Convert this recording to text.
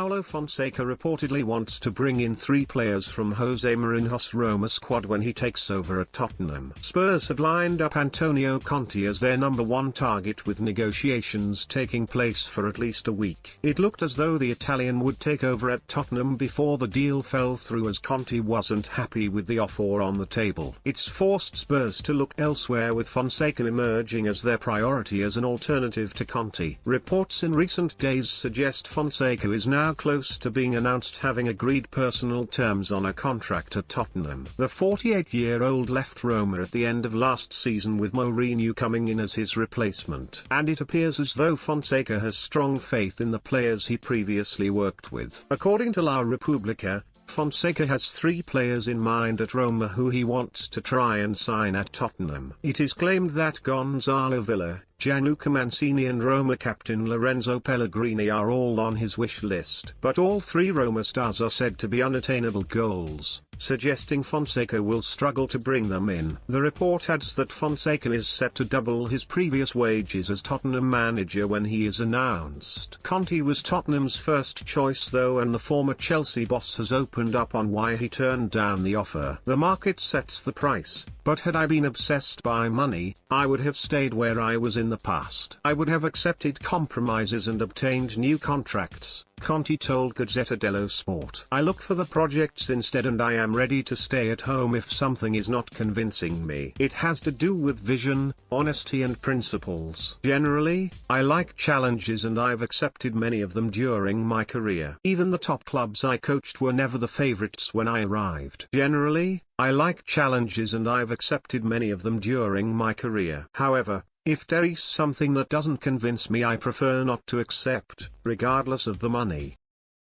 Paulo Fonseca reportedly wants to bring in 3 players from Jose Mourinho's Roma squad when he takes over at Tottenham. Spurs have lined up Antonio Conte as their number 1 target, with negotiations taking place for at least a week. It looked as though the Italian would take over at Tottenham before the deal fell through, as Conte wasn't happy with the offer on the table. It's forced Spurs to look elsewhere, with Fonseca emerging as their priority as an alternative to Conte. Reports in recent days suggest Fonseca is now close to being announced having agreed personal terms on a contract at Tottenham. The 48-year-old left Roma at the end of last season, with Mourinho coming in as his replacement. And it appears as though Fonseca has strong faith in the players he previously worked with. According to La Repubblica, Fonseca has 3 players in mind at Roma who he wants to try and sign at Tottenham. It is claimed that Gonzalo Villa, Gianluca Mancini and Roma captain Lorenzo Pellegrini are all on his wish list. But all 3 Roma stars are said to be unattainable goals, suggesting Fonseca will struggle to bring them in. The report adds that Fonseca is set to double his previous wages as Tottenham manager when he is announced. Conte was Tottenham's first choice though, and the former Chelsea boss has opened up on why he turned down the offer. The market sets the price, but had I been obsessed by money, I would have stayed where I was in the past. I would have accepted compromises and obtained new contracts, Conte told Gazzetta dello Sport. I look for the projects instead, and I am ready to stay at home if something is not convincing me. It has to do with vision, honesty and principles. Generally, I like challenges and I've accepted many of them during my career. Even the top clubs I coached were never the favorites when I arrived. Generally, I like challenges and I've accepted many of them during my career. However, if there is something that doesn't convince me, I prefer not to accept, regardless of the money.